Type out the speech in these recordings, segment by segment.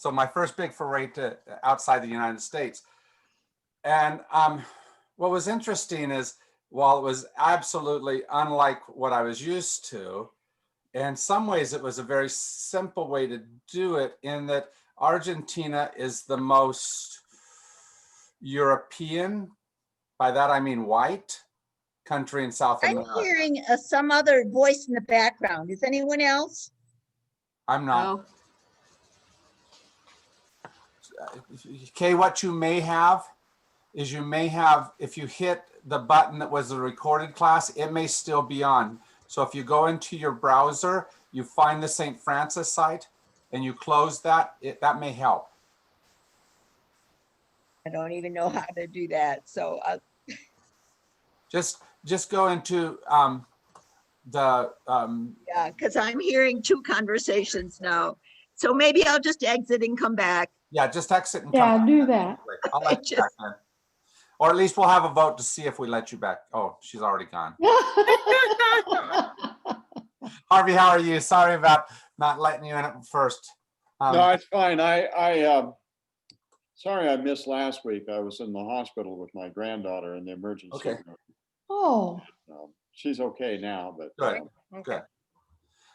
So my first big foray to outside the United States. And what was interesting is, while it was absolutely unlike what I was used to, in some ways it was a very simple way to do it, in that Argentina is the most European, by that I mean white, country in South I'm America. hearing some other voice in the background. Is anyone else? I'm not. No. Okay, what you may have is, if you hit the button that was the recorded class, it may still be on. So if you go into your browser, you find the St. Francis site and you close that, that may help. I don't even know how to do that. So Just go into yeah, because I'm hearing two conversations now. So maybe I'll just exit and come back. yeah, just exit and Yeah, come do back. that. I'll let you back in. Or at least we'll have a vote to see if we let you back. Oh, she's already gone. Harvey, how are you? Sorry about not letting you in at first. No, it's fine. Sorry I missed last week. I was in the hospital with my granddaughter in the emergency Okay. room. Oh, She's okay now, but Good. Good.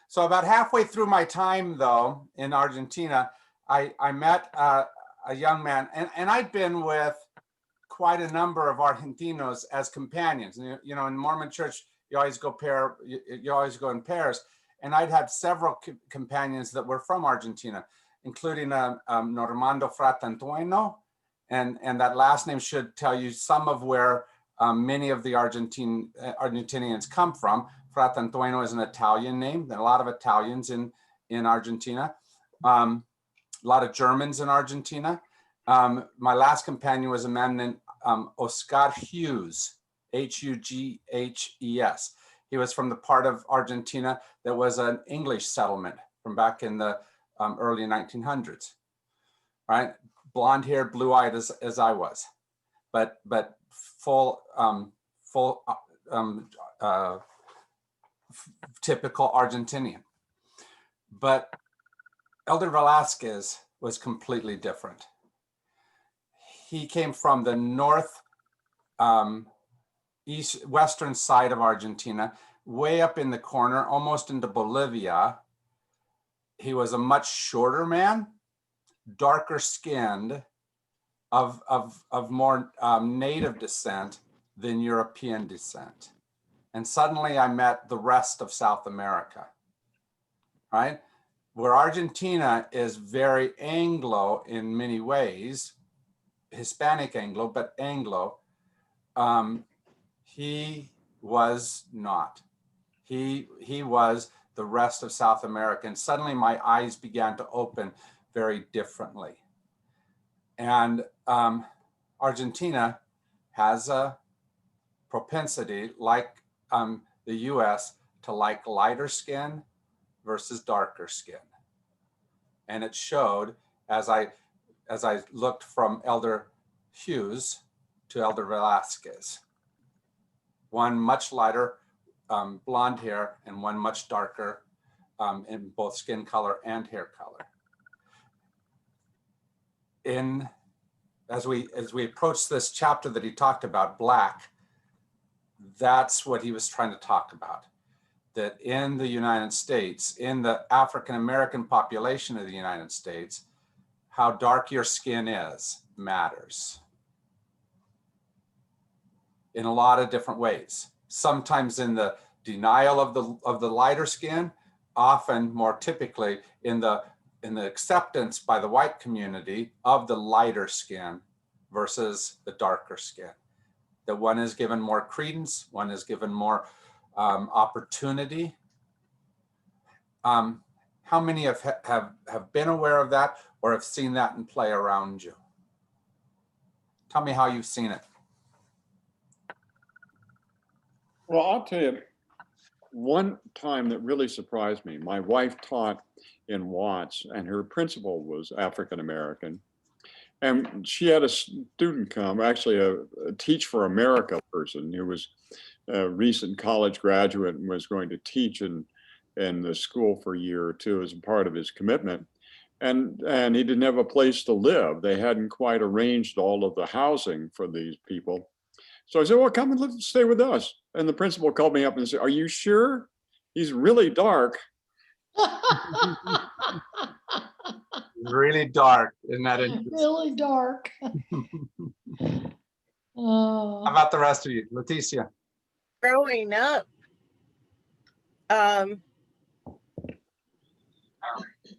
So about halfway through my time, though, in Argentina, I met a young man, and I'd been with quite a number of Argentinos as companions. You know, in Mormon church, you always go in pairs. And I'd had several companions that were from Argentina, including Normando Fratantueno. And that last name should tell you some of where many of the Argentinians come from. Fratantueno is an Italian name. There are a lot of Italians in Argentina, a lot of Germans in Argentina. My last companion was a man named Oscar Hughes, Hughes. He was from the part of Argentina that was an English settlement from back in the early 1900s, right? Blonde haired, blue eyed as I was, but full typical Argentinian. But Elder Velasquez was completely different. He came from the western side of Argentina, way up in the corner, almost into Bolivia. He was a much shorter man, darker skinned, of more native descent than European descent. And suddenly I met the rest of South America, right? Where Argentina is very Anglo in many ways, Hispanic Anglo, but Anglo, he was not. He was the rest of South America. And suddenly my eyes began to open very differently. And Argentina has a propensity, like the US, to like lighter skin versus darker skin. And it showed as I looked from Elder Hughes to Elder Velasquez. One much lighter blonde hair and one much darker in both skin color and hair color. As we approach this chapter that he talked about, black, that's what he was trying to talk about. That in the United States, in the African-American population of the United States, how dark your skin is matters in a lot of different ways. Sometimes in the denial of the lighter skin, often more typically in the acceptance by the white community of the lighter skin versus the darker skin. That one is given more credence, one is given more opportunity. How many have been aware of that or have seen that in play around you? Tell me how you've seen it. well, I'll tell you, one time that really surprised me, my wife taught in Watts and her principal was African-American. And she had a student come, actually a Teach for America person who was a recent college graduate and was going to teach in the school for a year or two as a part of his commitment. and he didn't have a place to live. They hadn't quite arranged all of the housing for these people. So I said, well, come and stay with us. And the principal called me up and said, are you sure? He's really dark. Really dark, isn't that interesting? Really dark. How about the rest of you? Leticia? Growing up,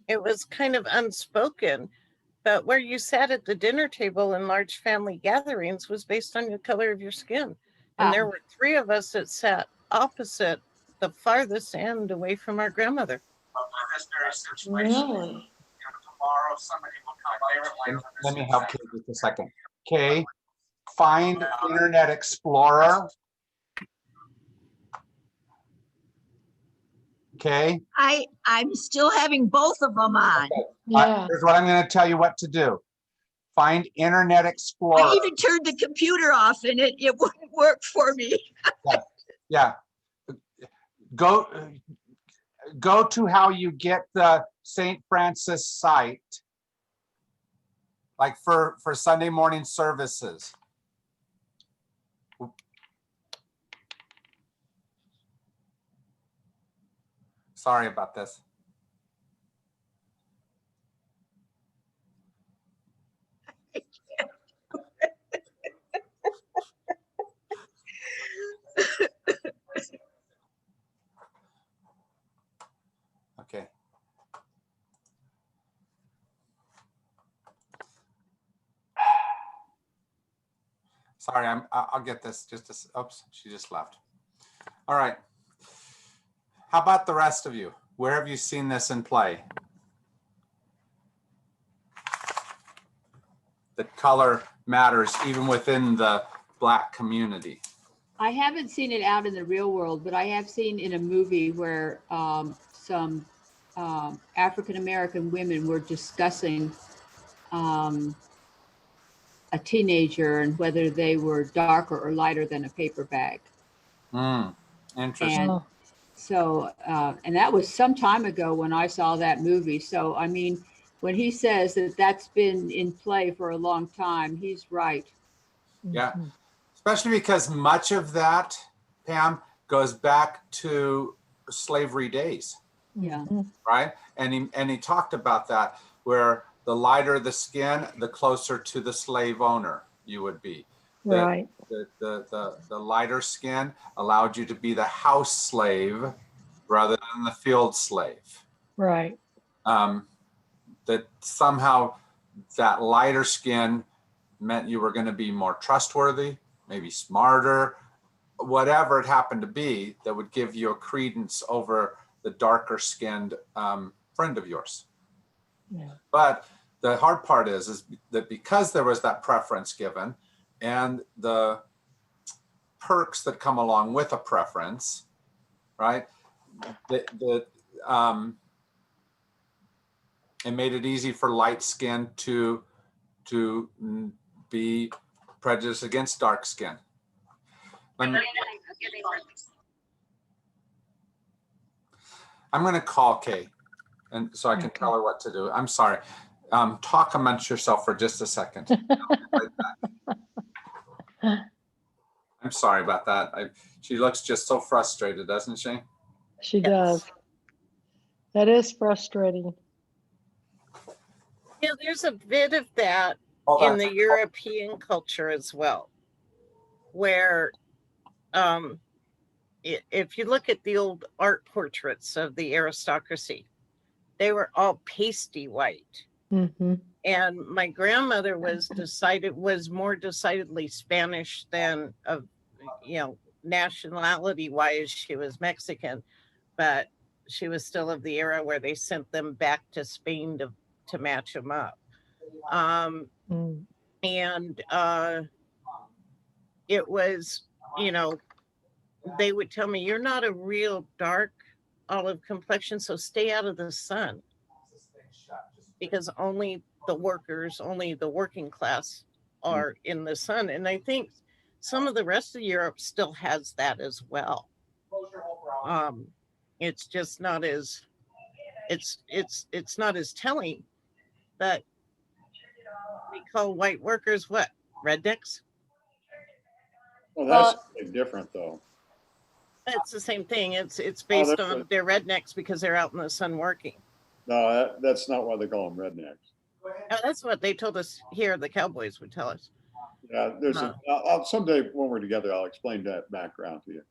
it was kind of unspoken, but where you sat at the dinner table in large family gatherings was based on the color of your skin. And there were 3 of us that sat opposite the farthest end away from our grandmother. Really? Tomorrow somebody will come. Let me help you just a second. Okay, find Internet Explorer. Okay. I'm still having both of them on. Yeah. Here's what I'm going to tell you what to do. Find Internet Explorer. I even turned the computer off and it wouldn't work for me. Yeah. Go to how you get the St. Francis site, like for Sunday morning services. Sorry about this. Okay. Sorry, I'll get this. Oops, she just left. All right. How about the rest of you? Where have you seen this in play? That color matters even within the Black community. I haven't seen it out in the real world, but I have seen in a movie where some African-American women were discussing a teenager and whether they were darker or lighter than a paper bag. Interesting. And so, and that was some time ago when I saw that movie. So, I mean, when he says that that's been in play for a long time, he's right. Yeah, especially because much of that, Pam, goes back to slavery days. Yeah. Right. And he talked about that, where the lighter the skin, the closer to the slave owner you would be. Right. The lighter skin allowed you to be the house slave rather than the field slave. Right. That somehow that lighter skin meant you were going to be more trustworthy, maybe smarter, whatever it happened to be that would give you a credence over the darker skinned friend of yours. Yeah. But the hard part is that because there was that preference given and the perks that come along with a preference, right? It made it easy for light skin to be prejudiced against dark skin. I'm going to call Kay, and so I can tell her what to do. I'm sorry. Talk amongst yourself for just a second. I'm sorry about that. She looks just so frustrated, doesn't she? She does. That is frustrating. Yeah, there's a bit of that in the European culture as well, where if you look at the old art portraits of the aristocracy, they were all pasty white. Mm-hmm. And my grandmother was more decidedly Spanish than of, nationality wise, she was Mexican, but she was still of the era where they sent them back to Spain to match them up. And it was, they would tell me, you're not a real dark olive complexion, so stay out of the sun, because only the working class are in the sun. And I think some of the rest of Europe still has that as well. It's just not as, it's not as telling that we call white workers what? Rednecks? Well, that's something different though. It's the same thing. It's Oh, based that's on they're rednecks because they're out in the sun working. No, that's not why they call them rednecks. That's what they told us here. The Cowboys would tell us. Yeah, there's someday when we're together, I'll explain that background to you.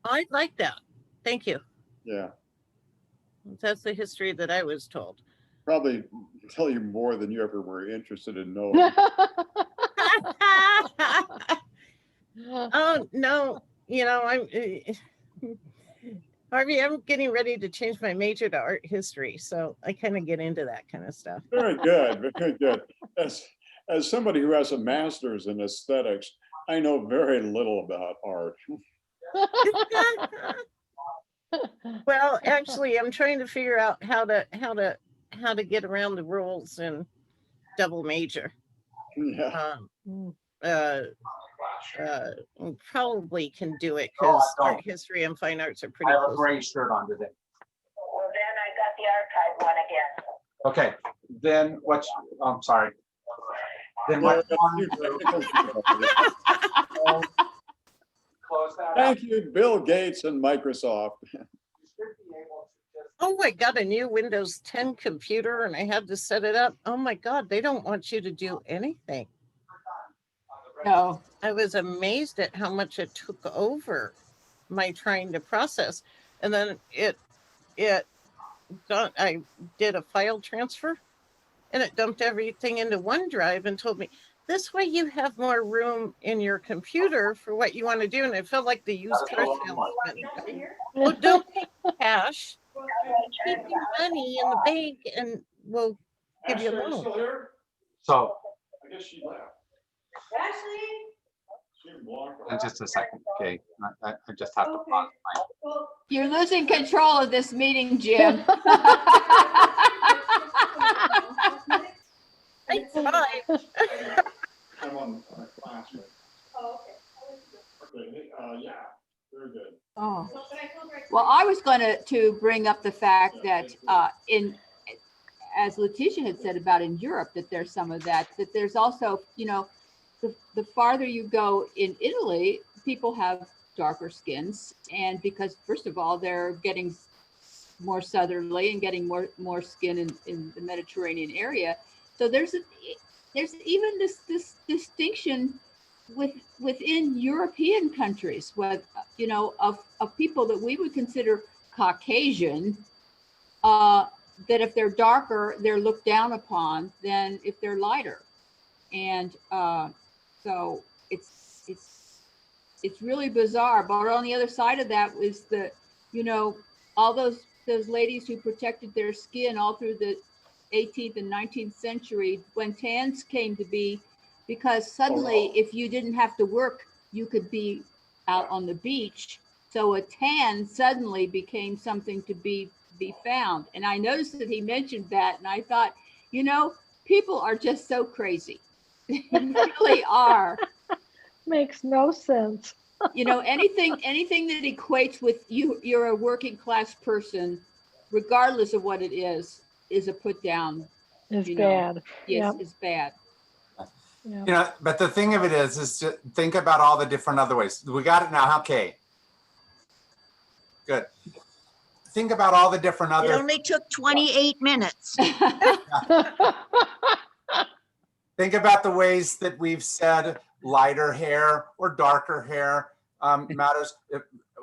I like that. Thank you. Yeah, That's the history that I was told. probably tell you more than you ever were interested in knowing. Oh no, Harvey, I'm getting ready to change my major to art history, so I kind of get into that kind of stuff. Very good, very good. As somebody who has a master's in aesthetics, I know very little about art. Well, actually, I'm trying to figure out how to get around the rules and double major. Yeah. Probably can do it because art history and fine arts are I pretty have a close. gray shirt on today. Well, then I got the archive one again. Okay, then what's, I'm sorry. Then what? Close that up. Thank you, Bill Gates and Microsoft. You should be able to just- Oh, I got a new Windows 10 computer and I had to set it up. Oh my God, they don't want you to do anything. No. I was amazed at how much it took over my trying to process. And then I did a file transfer and it dumped everything into OneDrive and told me, this way you have more room in your computer for what you want to do. And it felt like the used car salesman. Well, don't pay cash. Keep your money in the bank and we'll give you a Ashley, are you loan. still here? So, I guess she left. Ashley? She blocked in off. just a second, okay? I just have to pause my. You're losing control of this meeting, Jim. I tried. I'm on a class right Oh, okay. Okay, yeah, very good. Oh. Well, I was going to bring up the fact that as Letitia had said about in Europe, that there's some of that there's also, the farther you go in Italy, people have darker skins. And because first of all, they're getting more southerly and getting more skin in the Mediterranean area. So there's even this distinction within European countries, with of people that we would consider Caucasian, that if they're darker, they're looked down upon than if they're lighter, and so it's really bizarre. But on the other side of that was all those ladies who protected their skin all through the 18th and 19th century when tans came to be, because suddenly if you didn't have to work, you could be out on the beach. So a tan suddenly became something to be found. And I noticed that he mentioned that, and I thought, people are just so crazy. They really are. Makes no sense. Anything that equates with you're a working class person, regardless of what it is a put down. It's bad. Yes, Yep. it's bad. Yep. But the thing of it is to think about all the different other ways. We got it now, okay? Good. Think about all the different It other. only took 28 minutes. Think about the ways that we've said lighter hair or darker hair matters,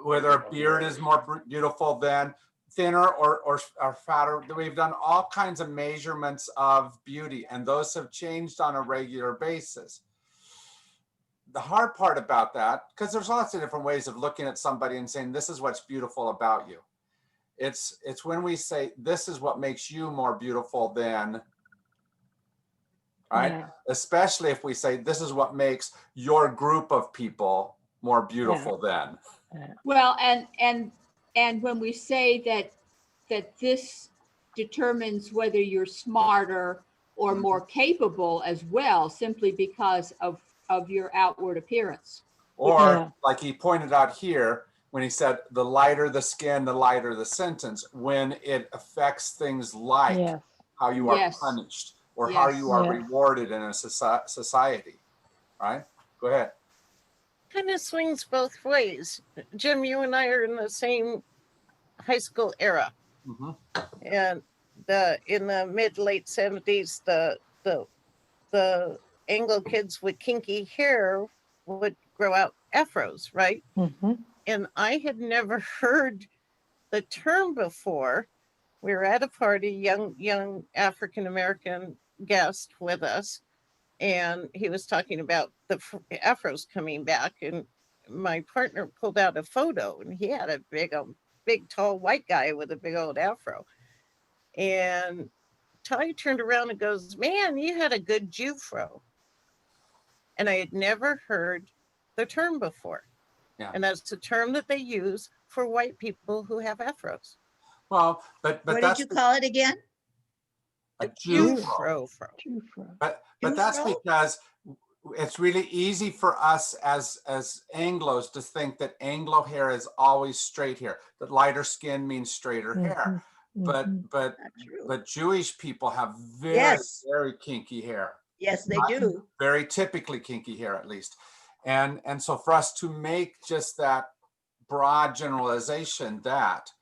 whether a beard is more beautiful than thinner or fatter. We've done all kinds of measurements of beauty, and those have changed on a regular basis. The hard part about that, because there's lots of different ways of looking at somebody and saying, this is what's beautiful about you. It's when we say, this is what makes you more beautiful than, right? Yeah. Especially if we say, this is what makes your group of people more beautiful than. Well, and when we say that this determines whether you're smarter or more capable as well, simply because of your outward appearance. Or like he pointed out here, when he said, the lighter the skin, the lighter the sentence, when it affects things like how you are punished, or how Yes. you are Yeah. rewarded in a society, right? Go ahead. Kind of swings both ways. Jim, you and I are in the same high school era, Mhm. and in the mid late 70s, the Anglo kids with kinky hair would grow out afros, right? Mhm. And I had never heard the term before. We were at a party, young African American guest with us, and he was talking about the afros coming back, and my partner pulled out a photo, and he had a big tall white guy with a big old afro. And Ty turned around and goes, "Man, you had a good Jufro." And I had never heard the term before. Yeah. And that's the term that they use for white people who have afros. Well, but What did that's you call it again? a Jufro. Jufro. But that's Jufro? because it's really easy for us as Anglos to think that Anglo hair is always straight hair, that lighter skin means straighter hair. But Mhm. Not true. but Jewish people have very, Yes. very kinky hair, Yes, they do. very typically kinky hair at least. And so for us to make just that broad generalization that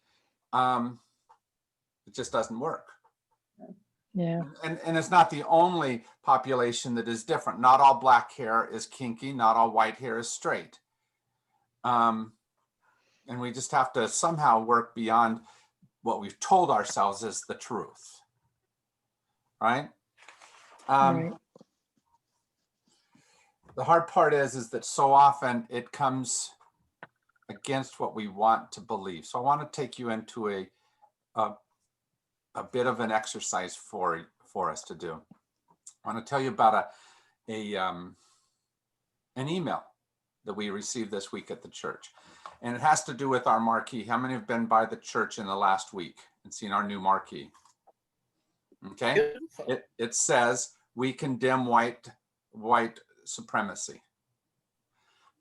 it just doesn't work. Yeah. And it's not the only population that is different. Not all black hair is kinky, not all white hair is straight. And we just have to somehow work beyond what we've told ourselves is the truth, right? Right. The hard part is that so often it comes against what we want to believe. So I want to take you into a bit of an exercise for us to do. I want to tell you about an email that we received this week at the church. And it has to do with our marquee. How many have been by the church in the last week and seen our new marquee? Okay. It says, "We condemn white supremacy."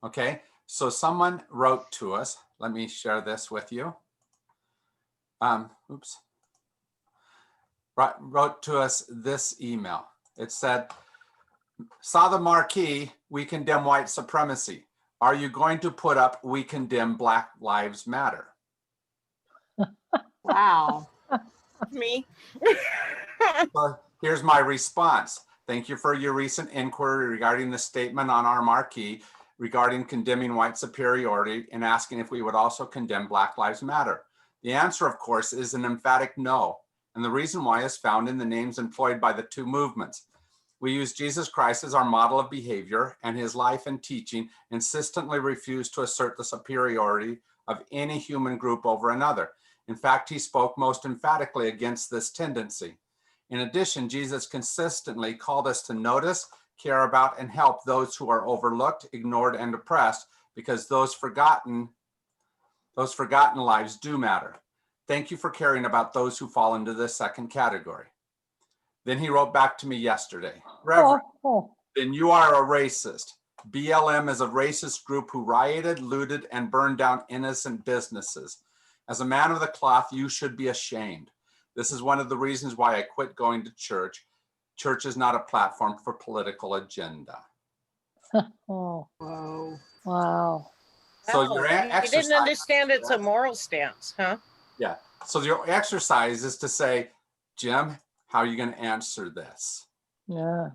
Okay. So someone wrote to us. Let me share this with you. Wrote to us this email. It said, "Saw the marquee, we condemn white supremacy. Are you going to put up, we condemn Black Lives Matter?" Wow. Me. Well, here's my response. "Thank you for your recent inquiry regarding the statement on our marquee regarding condemning white superiority and asking if we would also condemn Black Lives Matter. The answer, of course, is an emphatic no. And the reason why is found in the names employed by the two movements. We use Jesus Christ as our model of behavior, and his life and teaching insistently refuse to assert the superiority of any human group over another. In fact, he spoke most emphatically against this tendency. In addition, Jesus consistently called us to notice, care about, and help those who are overlooked, ignored, and oppressed, because those forgotten lives do matter. Thank you for caring about those who fall into this second category." Then he wrote back to me yesterday, "Reverend, then you are a racist. BLM is a racist group who rioted, looted, and burned down innocent businesses. As a man of the cloth, you should be ashamed. This is one of the reasons why I quit going to church. Church is not a platform for political agenda." Oh, Whoa. wow. So Wow, your you exercise, didn't understand it's a moral stance, huh? yeah. So your exercise is to say, "Jim, how are you going to answer this? Yeah.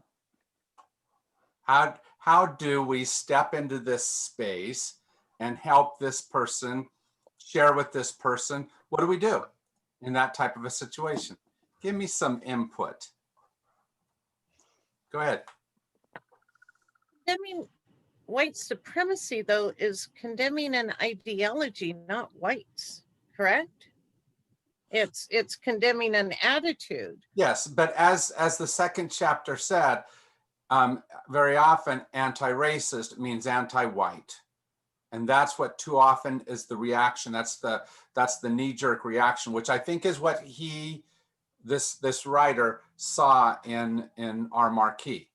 How do we step into this space and help this person, share with this person? What do we do in that type of a situation?" Give me some input. Go ahead. Condemning white supremacy, though, is condemning an ideology, not whites, correct? It's condemning an attitude. Yes, but as the second chapter said, very often anti-racist means anti-white. And that's what too often is the reaction. That's the knee-jerk reaction, which I think is what this writer saw in our marquee.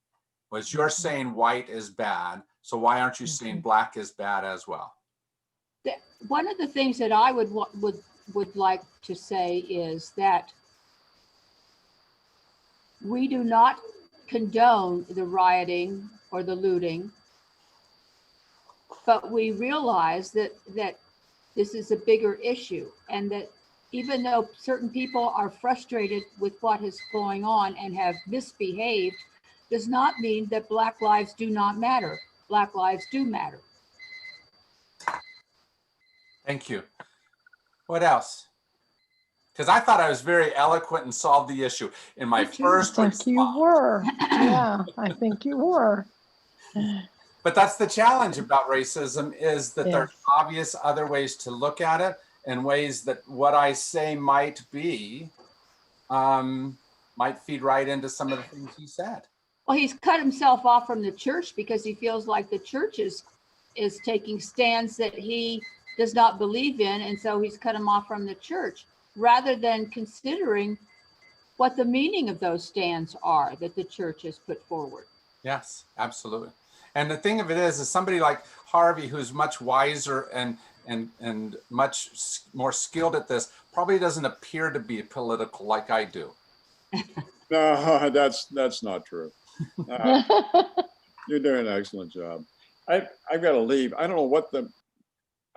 Was you're saying white is bad, so why aren't you saying black is bad as well? One of the things that I would like to say is that we do not condone the rioting or the looting, but we realize that this is a bigger issue, and that even though certain people are frustrated with what is going on and have misbehaved, does not mean that Black lives do not matter. Black lives do matter. Thank you. What else? Because I thought I was very eloquent and solved the issue in my Me too. first I think you response. were. Yeah, I think you were. But that's the challenge about racism, is that there's Yes. obvious other ways to look at it, and ways that what I say might be, might feed right into some of the things he said. Well, he's cut himself off from the church because he feels like the church is taking stands that he does not believe in, and so he's cut him off from the church, rather than considering what the meaning of those stands are that the church has put forward. Yes, absolutely. And the thing of it is somebody like Harvey, who's much wiser and much more skilled at this, probably doesn't appear to be political like I do. No, that's not true. You're doing an excellent job. I've got to leave. I don't know what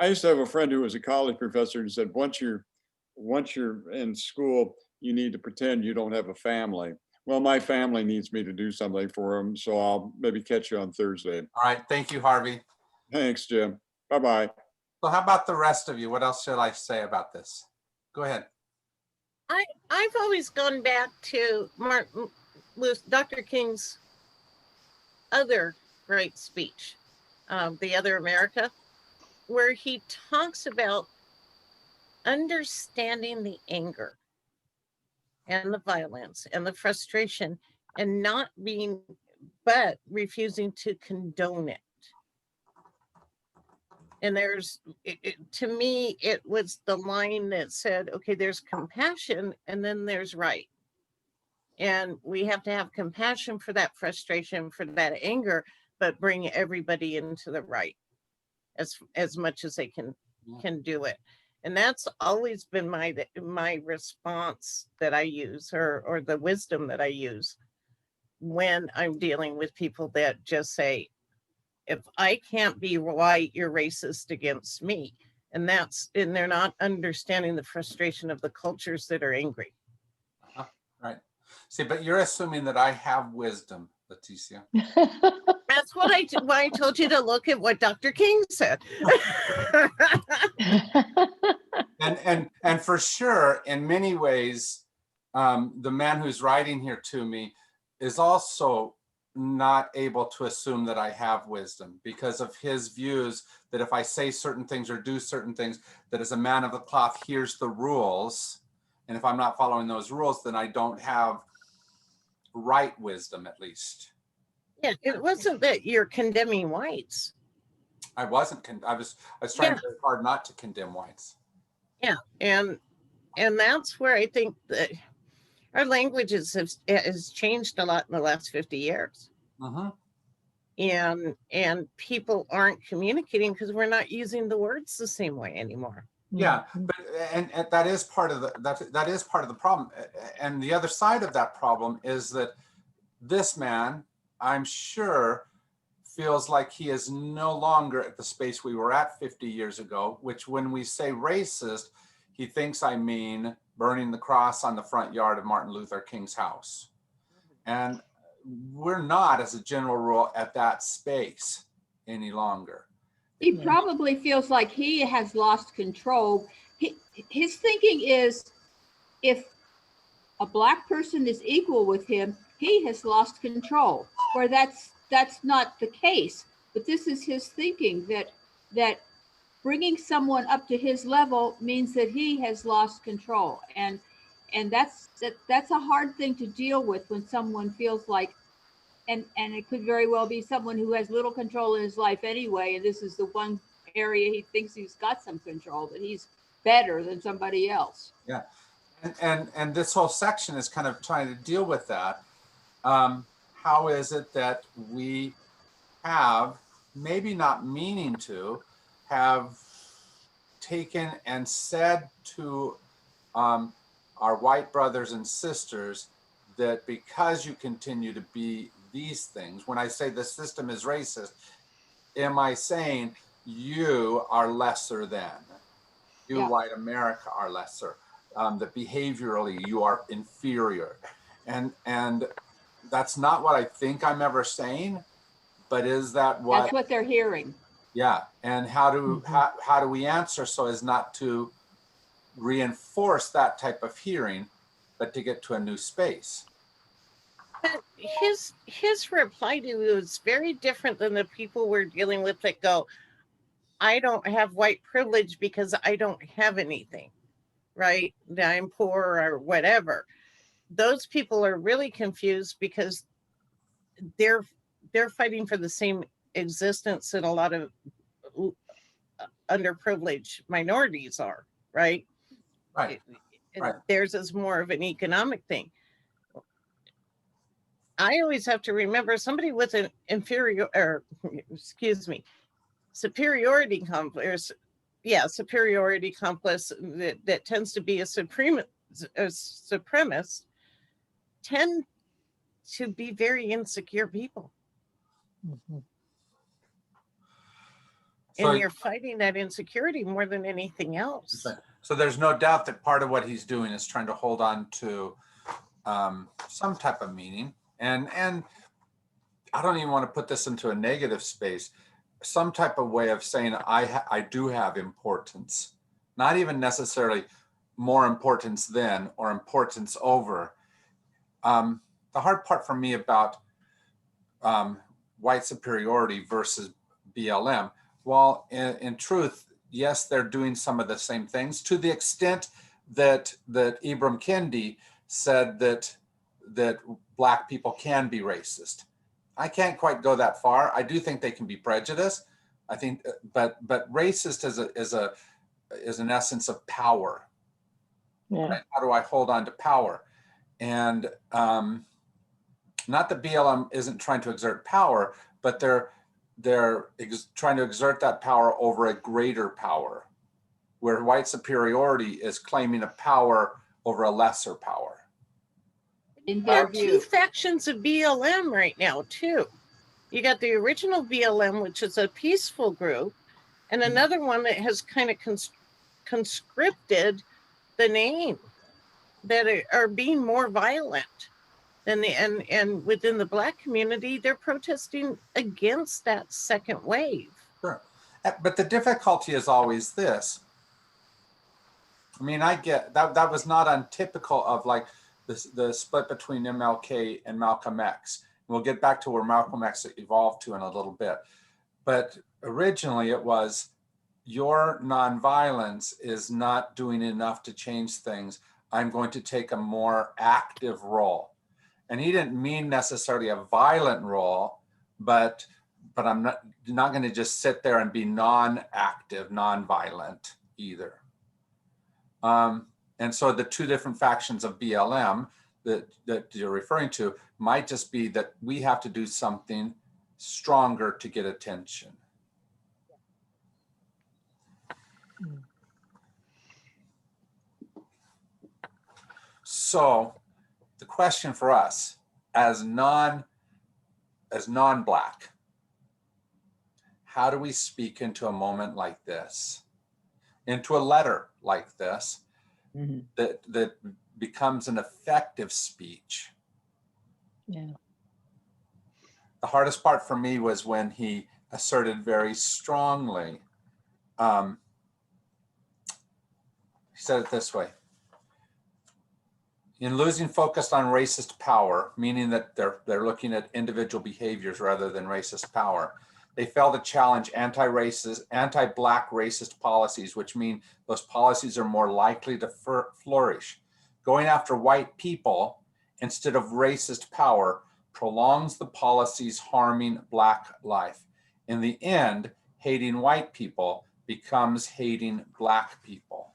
I used to have a friend who was a college professor who said, once you're in school, you need to pretend you don't have a family. Well, my family needs me to do something for them, so I'll maybe catch you on Thursday. All right. Thank you, Harvey. Thanks, Jim. Bye-bye. So how about the rest of you? What else should I say about this? Go ahead. I've always gone back to Dr. King's other great speech, The Other America, where he talks about understanding the anger and the violence and the frustration, and but refusing to condone it. And to me, it was the line that said, okay, there's compassion and then there's right. And we have to have compassion for that frustration, for that anger, but bring everybody into the right as much as they can do it. And that's always been my response that I use, or the wisdom that I use when I'm dealing with people that just say, if I can't be white, you're racist against me. And they're not understanding the frustration of the cultures that are angry. Right. See, but you're assuming that I have wisdom, Leticia. That's why I told you to look at what Dr. King said. and for sure, in many ways, the man who's writing here to me is also not able to assume that I have wisdom, because of his views that if I say certain things or do certain things, that as a man of the cloth, here's the rules. And if I'm not following those rules, then I don't have right wisdom, at least. Yeah, it wasn't that you're condemning whites. I wasn't. I was trying very hard not to condemn whites. Yeah, and that's where I think that our languages has changed a lot in the last 50 years. Uh-huh. And people aren't communicating because we're not using the words the same way anymore. Yeah, but and that is part of that is part of the problem. And the other side of that problem is that this man, I'm sure, feels like he is no longer at the space we were at 50 years ago, which when we say racist, he thinks I mean burning the cross on the front yard of Martin Luther King's house. And we're not, as a general rule, at that space any longer. He probably feels like he has lost control. His thinking is, if a Black person is equal with him, he has lost control, where that's not the case. But this is his thinking, that bringing someone up to his level means that he has lost control. And that's a hard thing to deal with when someone feels like, and it could very well be someone who has little control in his life anyway, and this is the one area he thinks he's got some control, that he's better than somebody else. Yeah, and this whole section is kind of trying to deal with that. How is it that we have, maybe not meaning to, have taken and said to our white brothers and sisters that because you continue to be these things, when I say the system is racist, am I saying you are lesser than? You, Yeah. white America, are lesser. That behaviorally you are inferior, and that's not what I think I'm ever saying. But is that what? That's what they're hearing. Yeah. And how do we answer so as not to reinforce that type of hearing, but to get to a new space? But his reply to you is very different than the people we're dealing with that go, I don't have white privilege because I don't have anything, right? I'm poor or whatever. Those people are really confused because they're fighting for the same existence that a lot of underprivileged minorities are, right? Right. Right. Theirs is more of an economic thing. I always have to remember somebody with an superiority complex. Yeah, superiority complex that tends to be a supremacist tend to be very insecure people. Mhm. So, And you're fighting that insecurity more than anything else. so there's no doubt that part of what he's doing is trying to hold on to some type of meaning. And I don't even want to put this into a negative space, some type of way of saying I do have importance, not even necessarily more importance than or importance over. The hard part for me about white superiority versus BLM, well, in truth, yes, they're doing some of the same things to the extent that Ibram Kendi said that Black people can be racist. I can't quite go that far. I do think they can be prejudiced. I think, but racist is an essence of power. Yeah. Right? How do I hold on to power? And not that BLM isn't trying to exert power, but they're trying to exert that power over a greater power, where white superiority is claiming a power over a lesser power. In There their are two view. factions of BLM right now, too. You got the original BLM, which is a peaceful group, and another one that has kind of conscripted the name, that are being more violent. And within the Black community, they're protesting against that second wave. Sure. But the difficulty is always this. I mean, I get that was not untypical of like the split between MLK and Malcolm X. We'll get back to where Malcolm X evolved to in a little bit. But originally it was, your nonviolence is not doing enough to change things. I'm going to take a more active role. And he didn't mean necessarily a violent role, but I'm not going to just sit there and be non-active, non-violent either. And so the two different factions of BLM that you're referring to might just be that we have to do something stronger to get attention. So the question for us as non-Black, how do we speak into a moment like this, into a letter like this, that becomes an effective speech? Yeah. The hardest part for me was when he asserted very strongly, he said it this way: in losing focus on racist power, meaning that they're looking at individual behaviors rather than racist power, they fail to challenge anti-Black racist policies, which mean those policies are more likely to flourish. Going after white people instead of racist power prolongs the policies harming Black life. In the end, hating white people becomes hating Black people.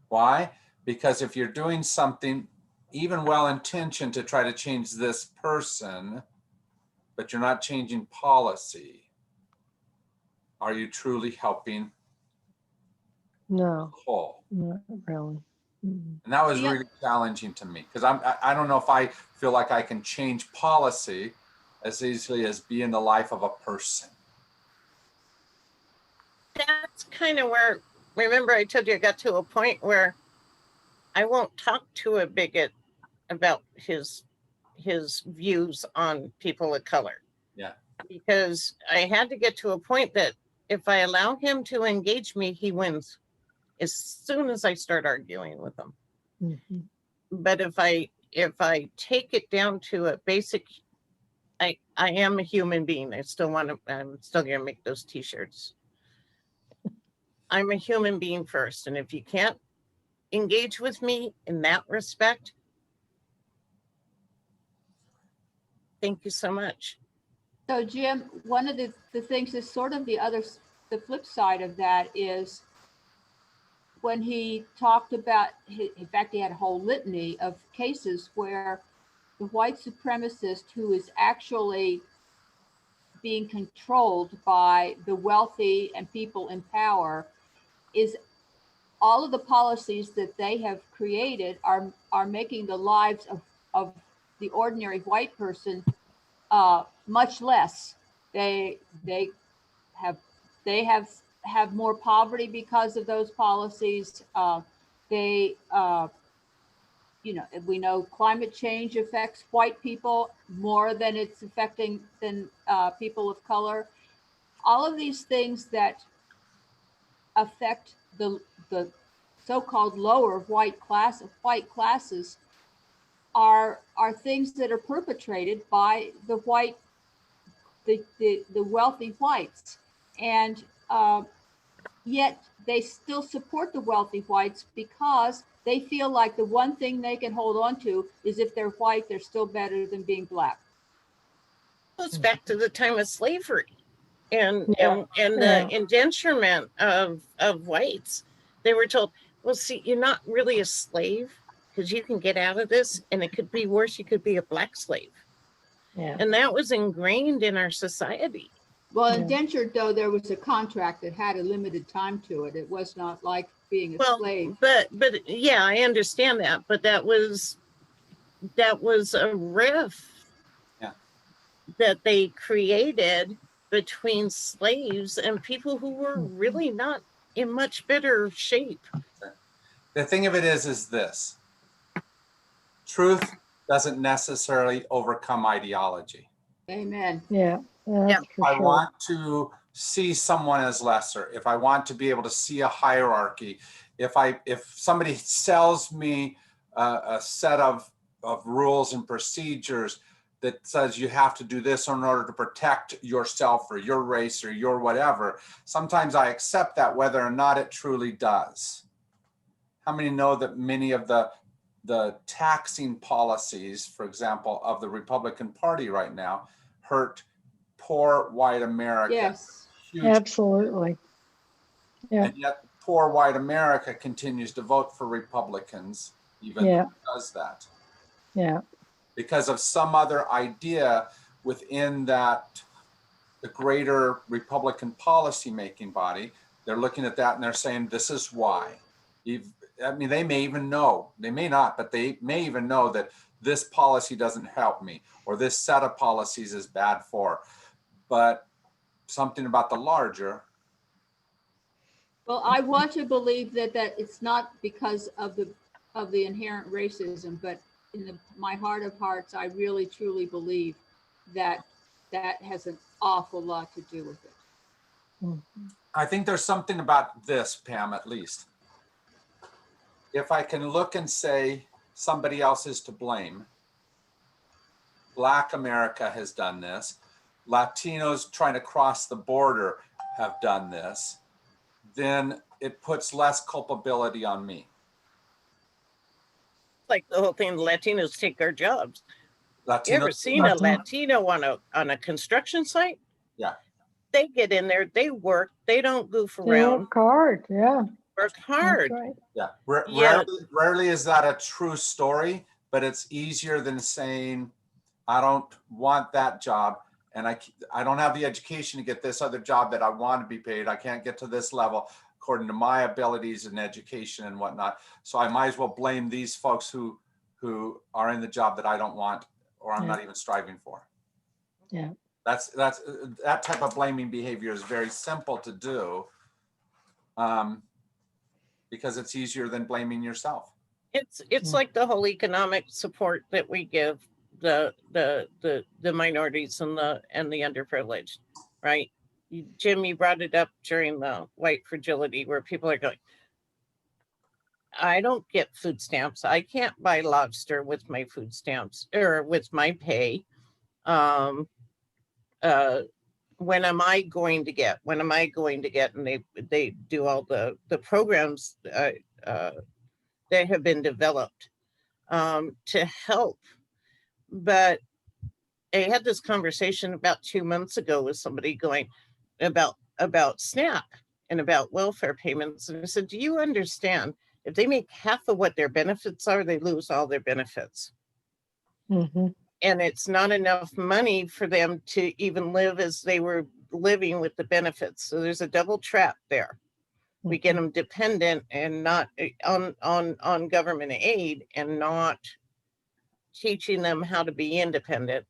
Why? Because if you're doing something even well-intentioned to try to change this person, but you're not changing policy, are you truly helping No, the whole? not really. Mhm. And that was Yeah. really challenging to me because I don't know if I feel like I can change policy as easily as be in the life of a person. That's kind of where, remember I told you I got to a point where I won't talk to a bigot about his views on people of color. Yeah. Because I had to get to a point that if I allow him to engage me, he wins as soon as I start arguing with him. Mhm. But if I take it down to a basic, I am a human being. I'm still gonna make those t-shirts. I'm a human being first. And if you can't engage with me in that respect, thank you so much. So Jim, one of the things is sort of the flip side of that is when he talked about, in fact, he had a whole litany of cases where the white supremacist who is actually being controlled by the wealthy and people in power is all of the policies that they have created are making the lives of the ordinary white person much less. They have have more poverty because of those policies. They you know, we know climate change affects white people more than it's affecting than people of color. All of these things that affect the so-called lower white classes are things that are perpetrated by the wealthy whites, and yet they still support the wealthy whites because they feel like the one thing they can hold on to is if they're white, they're still better than being black. Goes back to the time of slavery and Yeah. the indenturement of whites. They were told, well, see, you're not really a slave because you can get out of this, and it could be worse, you could be a black slave. Yeah. And that was ingrained in our society. Well, Yeah. indentured, though, there was a contract that had a limited time to it. It was not like being a Well, slave. but yeah, I understand that, but that was a riff Yeah. that they created between slaves and people who were really not in much better shape. The thing of it is this: truth doesn't necessarily overcome ideology. Amen. Yeah. That's for I sure. want to see someone as lesser, if I want to be able to see a hierarchy, if somebody sells me a set of rules and procedures that says you have to do this in order to protect yourself or your race or your whatever, sometimes I accept that whether or not it truly does. How many know that many of the taxing policies, for example, of the Republican Party right now hurt poor white America? Yes. Huge. Absolutely. Yeah. And yet poor white America continues to vote for Republicans, even Yeah. though it does that. Yeah. Because of some other idea within that, the greater Republican policy-making body. They're looking at that and they're saying, this is why. I mean, they may even know, they may not, but they may even know that this policy doesn't help me, or this set of policies is bad for, but something about the larger. Well, I want to believe that it's not because of the inherent racism, but in my heart of hearts, I really truly believe that has an awful lot to do with it. Mhm. I think there's something about this, Pam, at least. If I can look and say somebody else is to blame, Black America has done this, Latinos trying to cross the border have done this, then it puts less culpability on me. Like the whole thing, the Latinos take our jobs. You ever Latinos, seen a Latino on a construction site? Yeah. They get in there, they work, they don't goof They around, work hard. Yeah. work That's hard. right. yeah. Yeah. Rarely is that a true story, but it's easier than saying, I don't want that job, and I don't have the education to get this other job that I want to be paid. I can't get to this level. according to my abilities and education and whatnot. So I might as well blame these folks who are in the job that I don't want, or I'm not even striving for. Yeah. That type of blaming behavior is very simple to do, because it's easier than blaming yourself. It's like the whole economic support that we give the minorities and the underprivileged, right? Jim, you brought it up during the white fragility, where people are going, I don't get food stamps. I can't buy lobster with my food stamps or with my pay. When am I going to get? When am I going to get? And they do all the programs that have been developed to help. But I had this conversation about 2 months ago with somebody going about SNAP and about welfare payments. And I said, do you understand, if they make half of what their benefits are, they lose all their benefits. Mm-hmm. And it's not enough money for them to even live as they were living with the benefits. So there's a double trap there. We get them dependent and not on government aid, and not teaching them how to be independent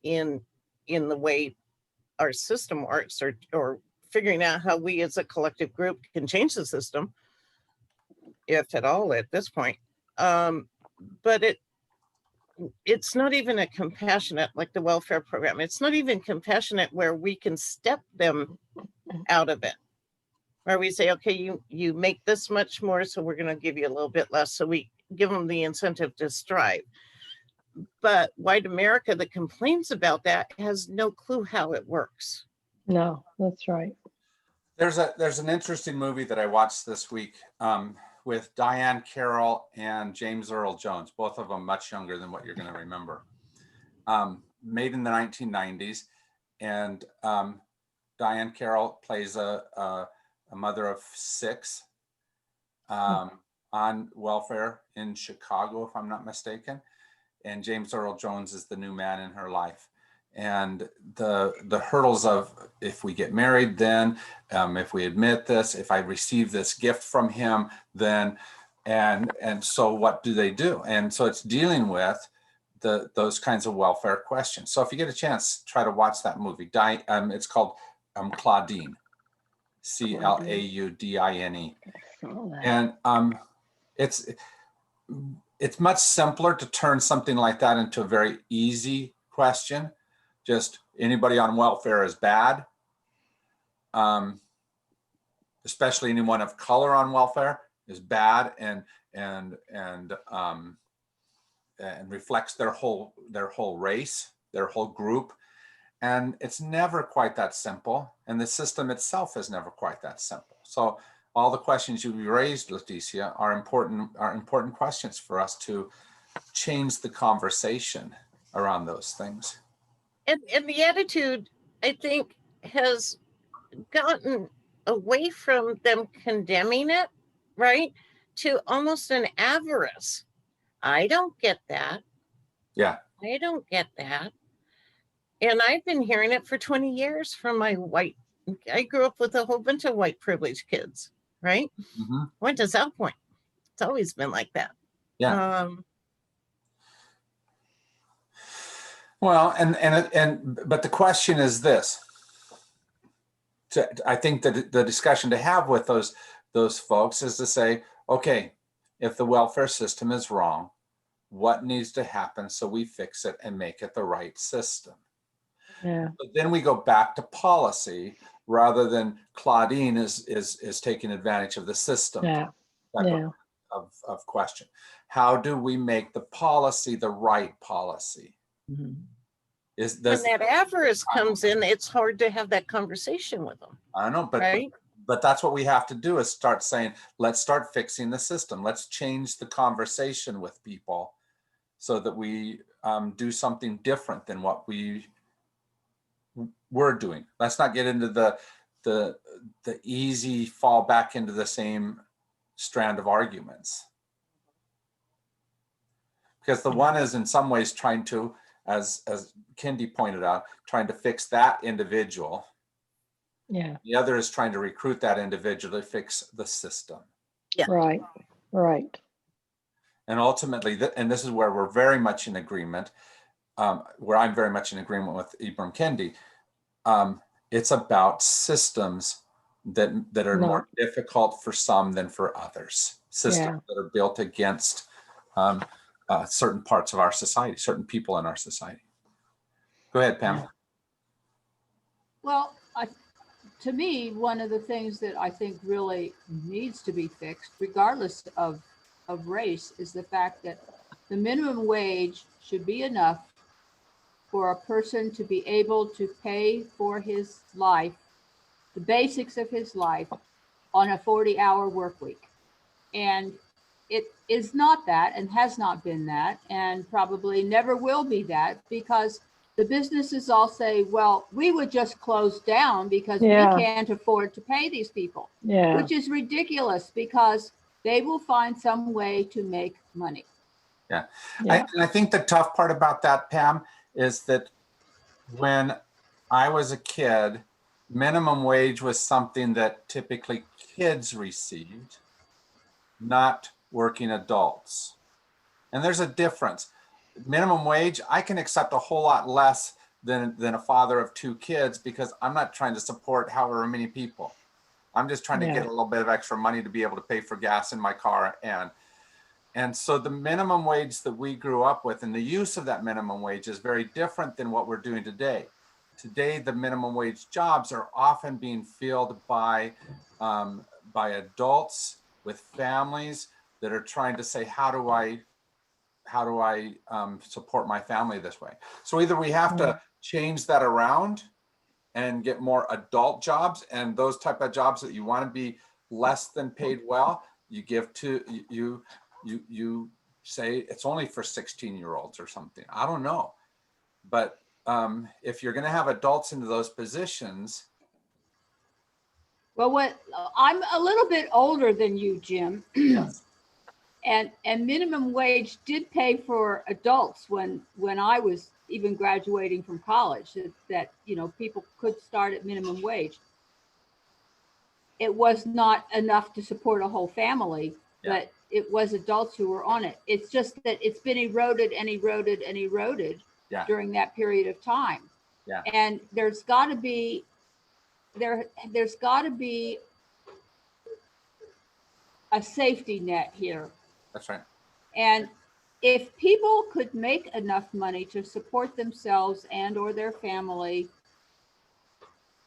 in the way our system works, or figuring out how we as a collective group can change the system, if at all at this point. But it's not even a compassionate, like the welfare program. It's not even compassionate where we can step them out of it, where we say, okay, you make this much more, so we're going to give you a little bit less. So we give them the incentive to strive. But white America that complains about that has no clue how it works. No, that's right. There's an interesting movie that I watched this week with Diane Carroll and James Earl Jones, both of them much younger than what you're going to remember. Made in the 1990s, and Diane Carroll plays a mother of 6 on welfare in Chicago, if I'm not mistaken. And James Earl Jones is the new man in her life. And the hurdles of, if we get married, then if we admit this, if I receive this gift from him, then and so what do they do? And so it's dealing with those kinds of welfare questions. So if you get a chance, try to watch that movie. It's called Claudine, Claudine. And it's much simpler to turn something like that into a very easy question. Just anybody on welfare is bad, especially anyone of color on welfare is bad, and reflects their whole race, their whole group. And it's never quite that simple, and the system itself is never quite that simple. So all the questions you raised, Leticia, are important questions for us to change the conversation around those things. And the attitude, I think, has gotten away from them condemning it, right, to almost an avarice. I don't get that. Yeah. I don't get that. And I've been hearing it for 20 years from I grew up with a whole bunch of white privileged kids, right? Mm-hmm. Went to South Point. It's always been like that. Yeah. Well, but the question is this. I think that the discussion to have with those folks is to say, okay, if the welfare system is wrong, what needs to happen so we fix it and make it the right system? Yeah. But then we go back to policy rather than Claudine is taking advantage of the system. Yeah. Of question. How do we make the policy the right policy? Mm-hmm. When that avarice comes in, it's hard to have that conversation with them. I know, but right? But that's what we have to do, is start saying, let's start fixing the system. Let's change the conversation with people so that we do something different than what we were doing. Let's not get into the easy fall back into the same strand of arguments. Because the one is in some ways trying to, as Kendi pointed out, trying to fix that individual. Yeah, The other is trying to recruit that individual to fix the system. right, right. And ultimately, and this is where we're very much in agreement, where I'm very much in agreement with Ibram Kendi. It's about systems that are No. more difficult for some than for others. Systems Yeah. that are built against certain parts of our society, certain people in our society. Go ahead, Pam. Yeah. Well, to me, one of the things that I think really needs to be fixed, regardless of race, is the fact that the minimum wage should be enough for a person to be able to pay for his life, the basics of his life, on a 40-hour work week. And it is not that, and has not been that, and probably never will be that, because the businesses all say, well, we would just close down because Yeah. we can't afford to pay these people, Yeah, which is ridiculous, because they will find some way to make money. Yeah. yeah, I think the tough part about that, Pam, is that when I was a kid, minimum wage was something that typically kids received, not working adults. And there's a difference. Minimum wage, I can accept a whole lot less than a father of 2 kids, because I'm not trying to support however many people. I'm just trying to Yeah. get a little bit of extra money to be able to pay for gas in my car. And so the minimum wage that we grew up with and the use of that minimum wage is very different than what we're doing today. Today, the minimum wage jobs are often being filled by adults with families that are trying to say, how do I support my family this way? So either we have to change that around and get more adult jobs, and those type of jobs that you want to be less than paid well, you give to you say it's only for 16-year-olds or something. I don't know. But if you're going to have adults into those positions. Well, I'm a little bit older than you, Jim. Yes. And minimum wage did pay for adults when I was even graduating from college, that people could start at minimum wage. It was not enough to support a whole family, but it was adults who were on it. It's just that it's been eroded and eroded and eroded during that period of time. Yeah. And there's got to be a safety net here. That's right. And if people could make enough money to support themselves and or their family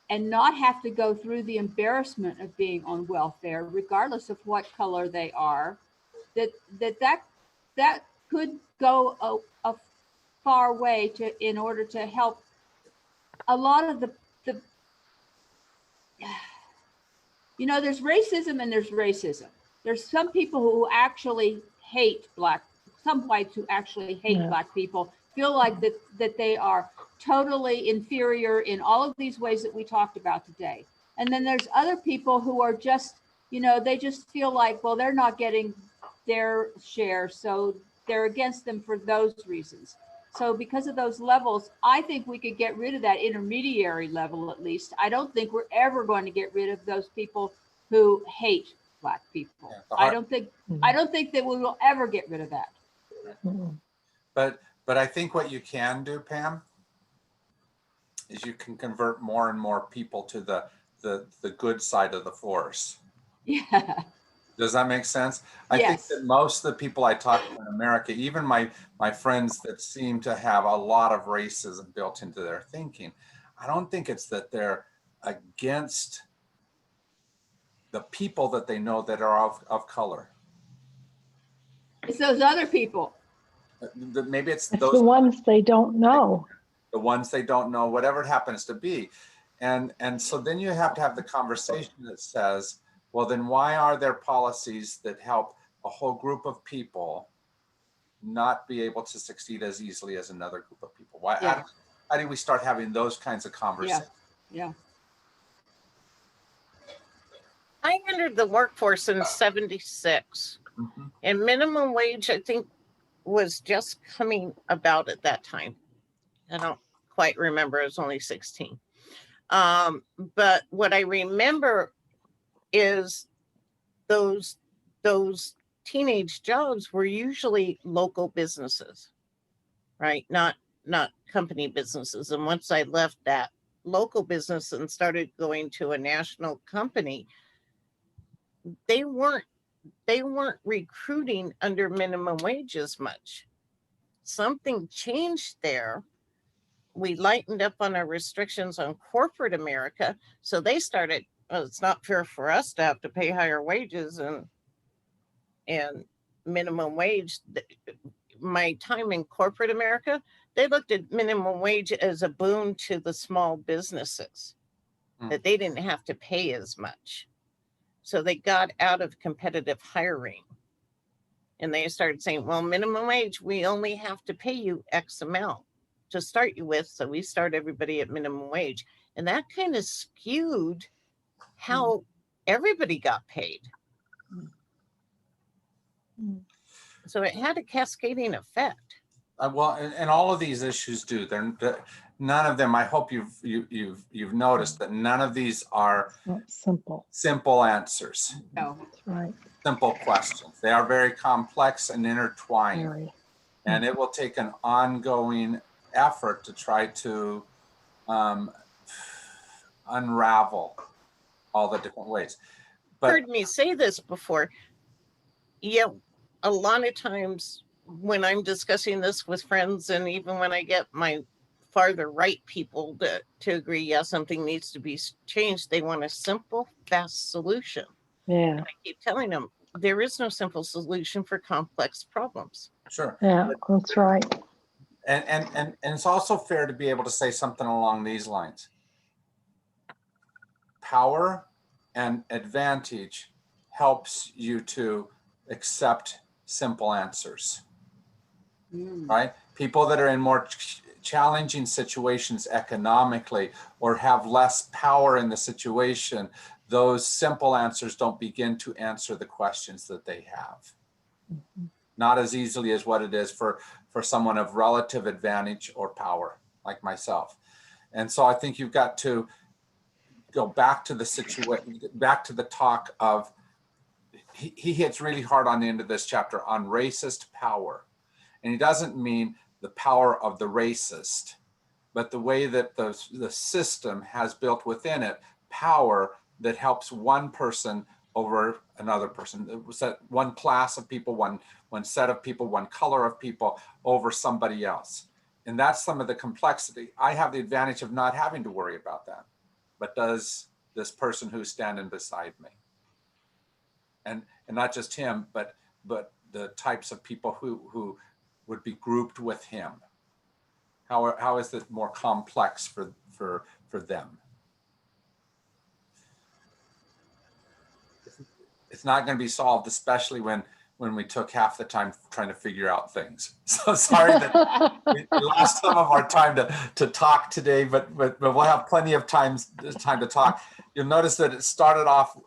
and not have to go through the embarrassment of being on welfare, regardless of what color they are, that could go a far way in order to help a lot of the there's racism and there's racism. There's some people who actually hate some whites who actually hate Black people, feel like that they are totally inferior in all of these ways that we talked about today. And then there's other people who are just, they just feel like, well, they're not getting their share, so they're against them for those reasons. So because of those levels, I think we could get rid of that intermediary level at least. I don't think we're ever going to get rid of those people who hate Black people. I don't think that we will ever get rid of that. But I think what you can do, Pam, is you can convert more and more people to the good side of the force. Yeah. Does that make sense? I Yes. think that most of the people I talk to in America, even my friends that seem to have a lot of racism built into their thinking, I don't think it's that they're against the people that they know that are of color. It's those other people. Maybe it's it's those the ones they don't know. the ones they don't know, whatever it happens to be. And so then you have to have the conversation that says, well, then why are there policies that help a whole group of people not be able to succeed as easily as another group of people? Why? Yeah. How do we start having those kinds of conversations? Yeah. I entered the workforce in 76, and minimum wage, I think, was just coming about at that time. I don't quite remember. I was only 16. But what I remember is those teenage jobs were usually local businesses, right? Not company businesses. And once I left that local business and started going to a national company, they weren't recruiting under minimum wage as much. Something changed there. We lightened up on our restrictions on corporate America, so they started, well, it's not fair for us to have to pay higher wages and minimum wage. My time in corporate America, they looked at minimum wage as a boon to the small businesses, that they didn't have to pay as much. So they got out of competitive hiring. And they started saying, well, minimum wage, we only have to pay you X amount to start you with. So we start everybody at minimum wage. And that kind of skewed how everybody got paid. So it had a cascading effect. Well, and all of these issues do. None of them. I hope you've noticed that none of these are simple answers. No. That's right. Simple questions. They are very complex and intertwined, Very. and it will take an ongoing effort to try to unravel all the different ways. But Heard me say this before. Yeah, a lot of times when I'm discussing this with friends, and even when I get my farther right people to agree, yeah, something needs to be changed, they want a simple, fast solution. Yeah. And I keep telling them there is no simple solution for complex problems. sure. Yeah, that's right. And it's also fair to be able to say something along these lines. Power and advantage helps you to accept simple answers, right? People that are in more challenging situations economically or have less power in the situation, those simple answers don't begin to answer the questions that they have. Not as easily as what it is for someone of relative advantage or power like myself. And so I think you've got to go back to the situation, back to the talk of, he hits really hard on the end of this chapter on racist power. And he doesn't mean the power of the racist, but the way that the system has built within it power that helps one person over another person. It was that one class of people, one set of people, one color of people over somebody else. And that's some of the complexity. I have the advantage of not having to worry about that. But does this person who's standing beside me? And not just him, but the types of people who would be grouped with him. How is it more complex for them? It's not going to be solved, especially when we took half the time trying to figure out things. So sorry that we lost some of our time to talk today, but we'll have plenty of time to talk. You'll notice that it started off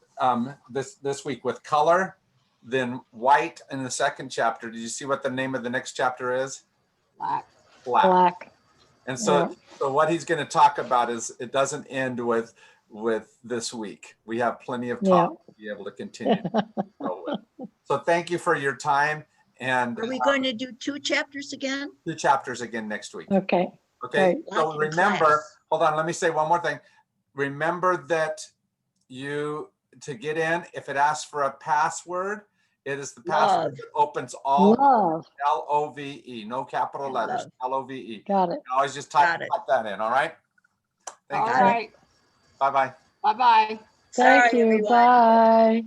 this week with color, then white in the second chapter. Did you see what the name of the next chapter is? Black. Black. And so, Yeah. so what he's going to talk about is it doesn't end with this week. We have plenty of time to be able to continue to go with. So thank you for your time. And Are we going to do 2 chapters again? 2 chapters again next week. Okay. Okay. Great. So Like in remember, class. hold on, let me say one more thing. Remember that to get in, if it asks for a password, it is the password Love. that opens all Love. LOVE, no capital letters, LOVE. Got it. You always just Got type it. that in, all right? Thank All you. right. Bye-bye. Bye-bye. Thank Sorry, you. everyone. Bye.